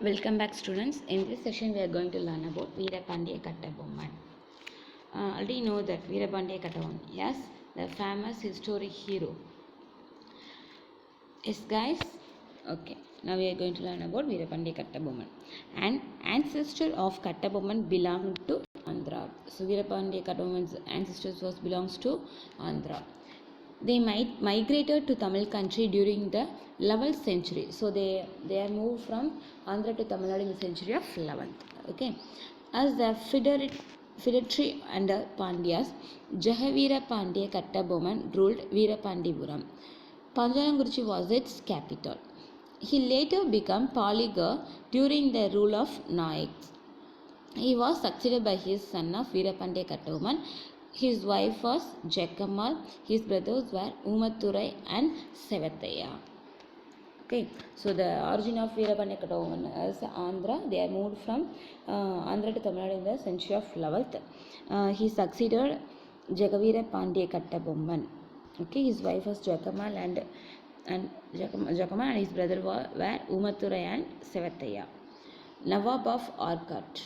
Welcome back, students. In this session we are going to learn about Veerapandiya Kattabomman. Already know that Veerapandiya Kattabomman, yes, the famous historic hero. Yes guys, okay, now we are going to learn about Veerapandiya Kattabomman. An ancestor of Kattabomman belonged to Andhra. So Veerapandiya Kattabomman's ancestors belongs to Andhra. They migrated to Tamil country during the 11th century. So they are moved from Andhra to Tamil Nadu in the century of 11th. Okay, as the feudatory under Pandyas, Jahavira Pandya Kattabomman ruled Veerapandipuram. Panjalanguruchi was its capital. He later became Paligar during the rule of Nayaks. He was succeeded by his son of Veerapandiya Kattabomman. His wife was Jekamal. His brothers were Umathurai and Sevathaya. Okay, so the origin of Veerapandiya Kattabomman is Andhra. They are moved from Andhra to Tamil Nadu in the century of 11th. He succeeded Jagavira Pandya Kattabomman. Okay, his wife was Jekamal and his brother were Umathurai and Sevathaya. Nawab of Arcot.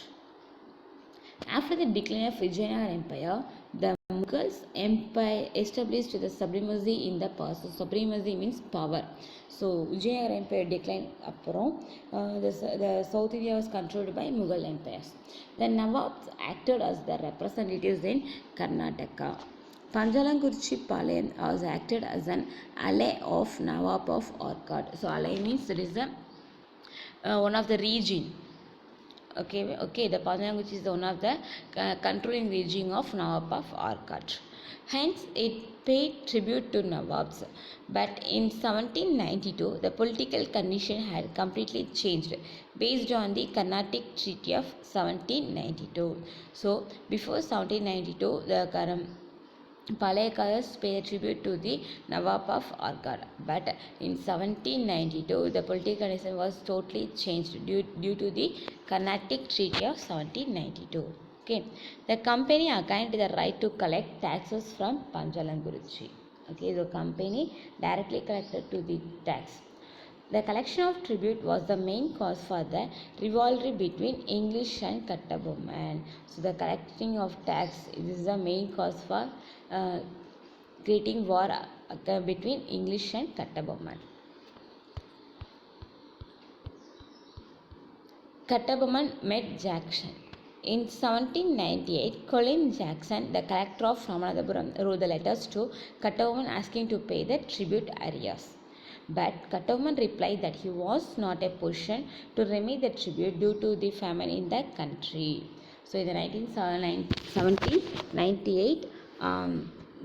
After the decline of Vijayanagara Empire, the Mughals Empire established the supremacy in the past. So, supremacy means power. So, Vijayanagara Empire declined the South India was controlled by Mughal empires. The Nawabs acted as the representatives in Karnataka. Panjalanguruchi Palayam was acted as an ally of Nawab of Arcot. So, ally means there is a one of the region. Okay, the Panjalanguruchi is one of the controlling region of Nawab of Arcot. Hence, it paid tribute to Nawabs. But in 1792, the political condition had completely changed based on the Carnatic Treaty of 1792. So, before 1792, the Palayakars paid tribute to the Nawab of Arcot, but in 1792 the political condition was totally changed due to the Carnatic Treaty of 1792. Okay, the company assigned the right to collect taxes from Panjalanguruchi. Okay, the company directly collected to the tax. The collection of tribute was the main cause for the rivalry between English and Kattabomman. So the collecting of tax is the main cause for creating war between English and Kattabomman. Kattabomman met Jackson. In 1798, Colin Jackson, the collector of Ramanathapuram, wrote the letters to Kattabomman asking to pay the tribute arrears. But Kattabomman replied that he was not a position to remit the tribute due to the famine in the country. So in the 1798,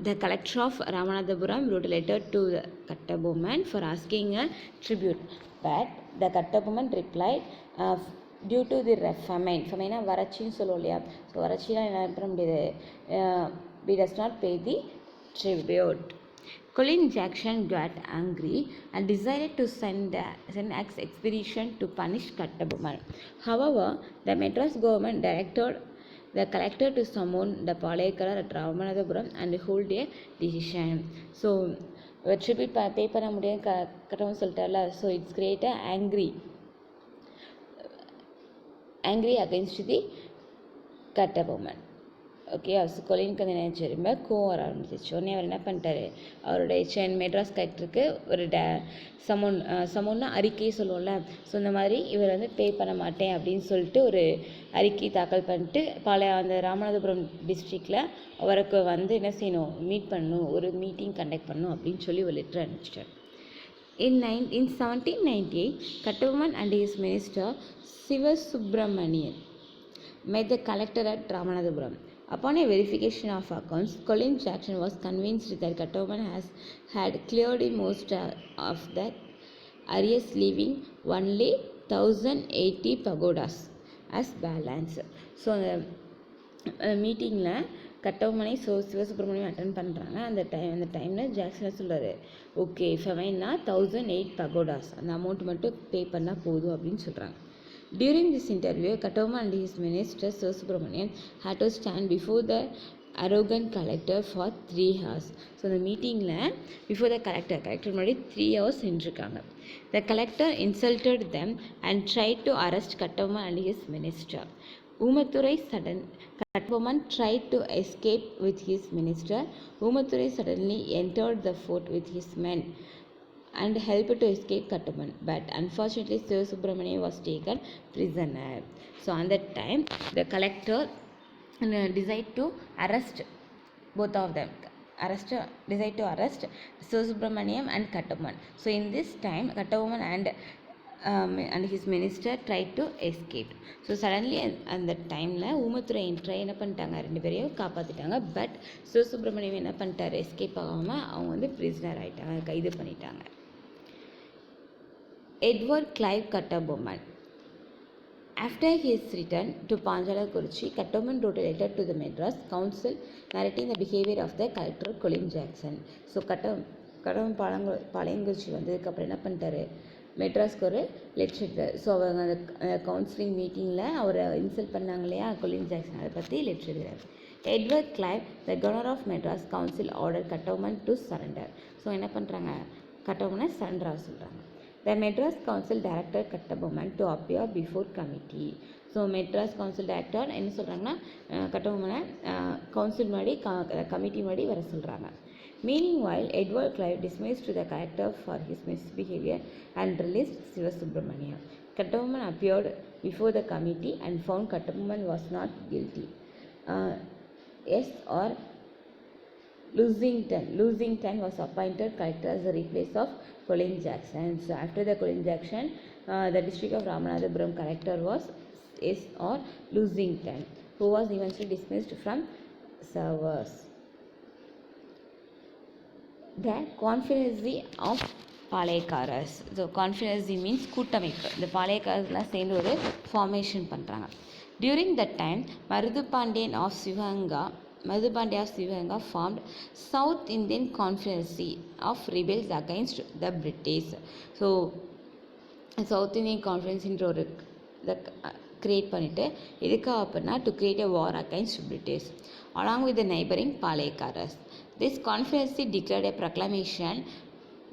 the collector of Ramanathapuram wrote a letter to Kattabomman for asking a tribute. But the Kattabomman replied, due to the famine வறட்சின்னு சொல்லுவோம் இல்லையா, so வறட்சிலாம் என்ன பண்ண முடியாது, we does not pay the tribute. Colin Jackson got angry and decided to send an expedition to punish Kattabomman. However, the Madras government directed the collector to summon the Palayakar at Ramanathapuram and hold a decision. So, tribute pay பண்ண முடியும் கட்டவும் சொல்லிட்டார்ல, so it's create angry against the Kattabomman. Okay, கொலினுக்கு வந்து என்ன திரும்ப கோவம் வர ஆரம்பிச்சிச்சு. உடனே அவர் என்ன பண்ணிட்டாரு, அவருடைய மெட்ராஸ் கலெக்டருக்கு ஒரு சமோன்னா அறிக்கை சொல்லுவோம்ல, ஸோ இந்த மாதிரி இவர் வந்து பே பண்ண மாட்டேன் அப்படின்னு சொல்லிட்டு ஒரு அறிக்கை தாக்கல் பண்ணிட்டு அந்த ராமநாதபுரம் டிஸ்ட்ரிக்டில் அவருக்கு வந்து என்ன செய்யணும், மீட் பண்ணணும், ஒரு மீட்டிங் கண்டக்ட் பண்ணணும் அப்படின்னு சொல்லி ஒரு letter அனுப்பிச்சிட்டார். In 1798, Kattabomman and his minister Sivasubramanian met the collector at Ramanathapuram. Upon a verification of accounts, Colin Jackson was convinced that Kattabomman had cleared most of the arrears, leaving only 1080 pagodas as balance. So, the meeting கட்டபொம்மனை Sivasubramaniam attend பண்ணுறாங்க. அந்த டைமில் Jackson சொல்கிறாரு, okay ஃபெமைன்னா 1008 pagodas, அந்த amount மட்டும் pay பண்ணால் போதும் அப்படின்னு சொல்கிறாங்க. During this interview, Kattabomman and his minister Sivasubramanian had to stand before the arrogant collector for 3 hours. So அந்த மீட்டிங்கில் பிஃபோர் த கலெக்டர் முன்னாடி 3 hours நின்றுருக்காங்க. The collector insulted them and tried to arrest Kattabomman and his minister. Kattabomman tried to escape with his minister. Oomathurai suddenly entered the fort with his men and helped to escape Kattabomman. But unfortunately, Sivasubramaniam was taken prisoner. So on that time, the collector decided to arrest both of them. Decided to arrest Sivasubramaniam and Kattabomman. So in this time, Kattabomman and his minister tried to escape. So suddenly அந்த டைமில் ஊமத்துறை என்ன பண்ணிட்டாங்க, 2 பேரையும் காப்பாற்றிட்டாங்க. But Sivasubramaniam என்ன பண்ணிட்டார், escape ஆகாமல் அவங்க வந்து பிரிசனர் ஆகிட்டாங்க, கைது பண்ணிட்டாங்க. Edward Clive Kattabomman. After his return to Panjalakurchi, Kattabomman wrote a letter to the Madras Council narrating the behavior of the collector Colin Jackson. So Kattabomman பாளையங்குறிச்சி வந்ததுக்கப்புறம் என்ன பண்ணிட்டாரு, மெட்ராஸ்க்கு ஒரு லெக்சர் எழுதார். ஸோ அவங்க அந்த கவுன்சிலிங் மீட்டிங்கில் அவரை இன்சல்ட் பண்ணாங்க இல்லையா, கொலின் ஜாக்சன், அதை பற்றி லெக்சர் எழுதார். Edward Clive, the governor of Madras council order Kattabomman to surrender. So என்ன பண்ணுறாங்க, Kattabomman சரண்டர் ஆக சொல்கிறாங்க. The Madras Council directed Kattabomman to appear before committee. So Madras council director என்ன சொல்கிறாங்கன்னா, Kattabomman கவுன்சில் முன்னாடி கமிட்டி முன்னாடி வர சொல்கிறாங்க. Meanwhile, Edward Clive dismissed the collector for his misbehavior and released Sivasubramaniam. Kattabomman appeared before the committee and found Kattabomman was not guilty. Yes, or Lusington was appointed collector as the replace of Colin Jackson. So after the Colin Jackson, the district of Ramanathapuram collector was S. or Lusington, who was eventually dismissed from service. The Confederacy of Palayakkarars. So confederacy means கூட்டமைப்பு. இந்த பாளையக்காரர்ஸ்லாம் சேர்ந்து ஒரு formation பண்ணுறாங்க. During the time Maruthupandiya of Sivaganga formed south Indian confederacy of rebels against the British. So south Indian கான்ஃபரன்ஸின்ற ஒரு இதை create பண்ணிவிட்டு எதுக்காக அப்படின்னா to create a war against British along with the neighbouring Palayakkarars. This conference declared a proclamation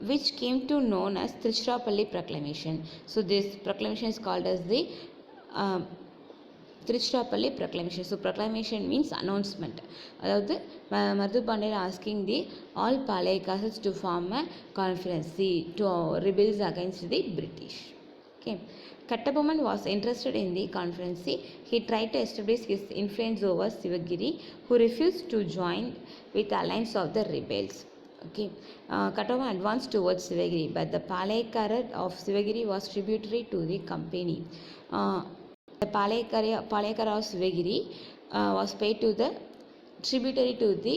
which came to known as Tiruchirappalli Proclamation. So this proclamation is called as the Tiruchirappalli Proclamation. So proclamation means announcement. அதாவது Maruthu Pandiyar asking the all Palaikars to form a conference to rebel against the British. Okay. Kattabomman was interested in the conference. He tried to establish his influence over Sivagiri, who refused to join with the alliance of the rebels. Okay. Kattabomman advanced towards Sivagiri, but the Palaikara of Sivagiri was tributary to the company. The Palaikara of Sivagiri was paid to the tributary to the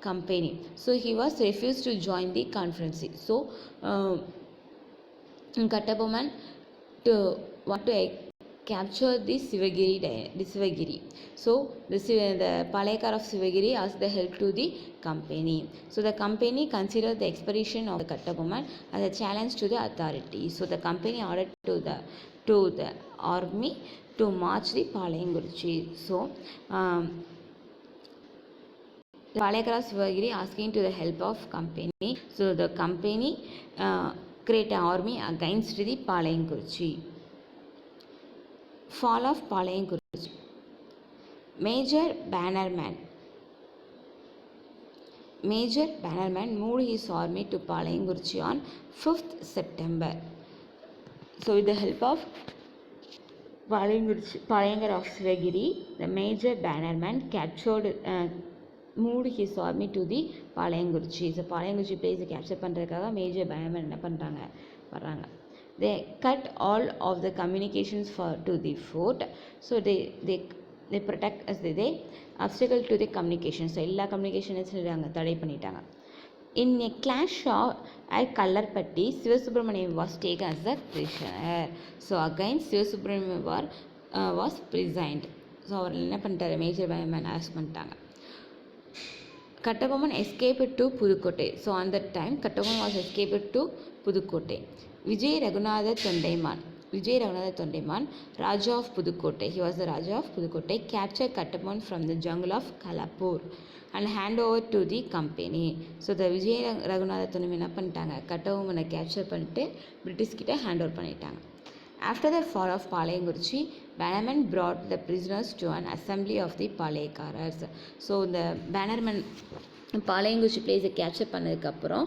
company. So he was refused to join the conference. So Kattabomman want to capture the Sivagiri. So the Palaikar of Sivagiri asked the help to the company. So the company considered the expedition of the Kattabomman as a challenge to the authority. So the company ordered to the army to march the Palayangurichi. So the Palaikar of Sivagiri asking to the help of company. So the company create an army against the Palayangurichi. Fall of Palayangurichi. Major Bannerman moved his army to Palayangurichi on 5th September. So with the help of Palayangara of Sivagiri, the Major Bannerman moved his army to the Palayangurichi. So Palayangurichi place capture பண்ணுறதுக்காக major Bannerman என்ன பண்ணுறாங்க வர்றாங்க. They cut all of the communications to the fort. So they protect as they obstacle to the communication. So எல்லா communication தடை பண்ணிட்டாங்க. In a clash at Kallarpatti, Sivasubramaniam was taken as a prisoner. So again Sivasubramaniam was prisoned. So அவர் என்ன பண்ணிட்டாரு, major Bannerman arrest பண்ணிட்டாங்க. Kattabomman escaped to Pudukkottai. So on that time Kattabomman was escaped to Pudukkottai. Vijay Raghunatha Tondaiman. Vijay Raghunatha Tondiman, Raja of Pudukkottai, he was the Raja of Pudukkottai, captured Kattabomman from the jungle of Kalapur and hand over to the company. So the Vijay Ragunatha Tondaiman என்ன பண்ணிட்டாங்க, கட்டபொம்மனை capture பண்ணிட்டு British கிட்ட hand over பண்ணிட்டாங்க. After the fall of Palayangurchi, Bannerman brought the prisoners to an assembly of the Palayakaras. So இந்த Bannerman பாளையங்குறிச்சி பிளேஸை capture பண்ணதுக்கப்புறம்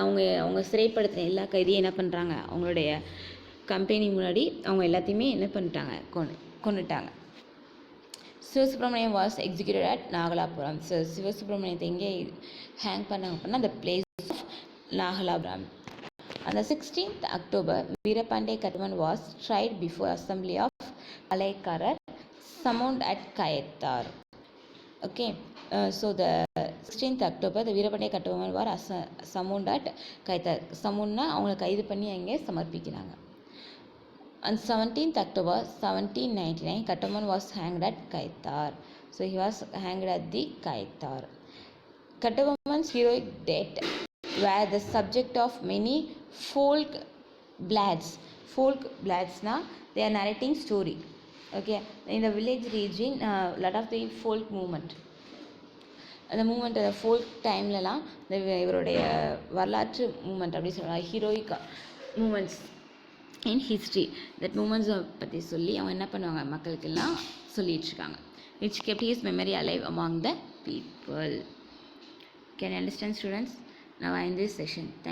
அவங்க சிறைப்படுத்தின எல்லா கைதியும் என்ன பண்ணுறாங்க, அவங்களுடைய கம்பெனி முன்னாடி அவங்க எல்லாத்தையுமே என்ன பண்ணிட்டாங்க, கொண்டுட்டாங்க. Sivasubramaniam was executed at Nagalapuram. சிவசுப்ரமணியத்தை எங்கே ஹேங் பண்ணாங்க அப்படின்னா அந்த place of Nagalapuram. On the 16th October, Veerapandiya Kattabomman was tried before assembly of Palayakarar summoned at Kayattar. Okay, so the 16th October, the Veerapandiya Kattabomman was summoned at Kayattar. Summoned அவங்களை கைது பண்ணி அங்கே சமர்ப்பிக்கிறாங்க. On 17th October 1799, Kattabomman was hanged at Kayattar. So he was hanged at the Kayattar. Kattabomman's heroic death were the subject of many folk ballads. Folk ballads na they are narrating story. Okay, in the village region, lot of the folk movement. அந்த moment folk டைம்லலாம் இந்த இவருடைய வரலாற்று moment அப்படி சொல்லுவாங்க, heroic moments in history. That மூமெண்ட்ஸை பற்றி சொல்லி அவங்க என்ன பண்ணுவாங்க, மக்களுக்கெல்லாம் சொல்லிகிட்ருக்காங்க. Which kept his memory alive among the people. Can you understand, students? Now I end this session. Thank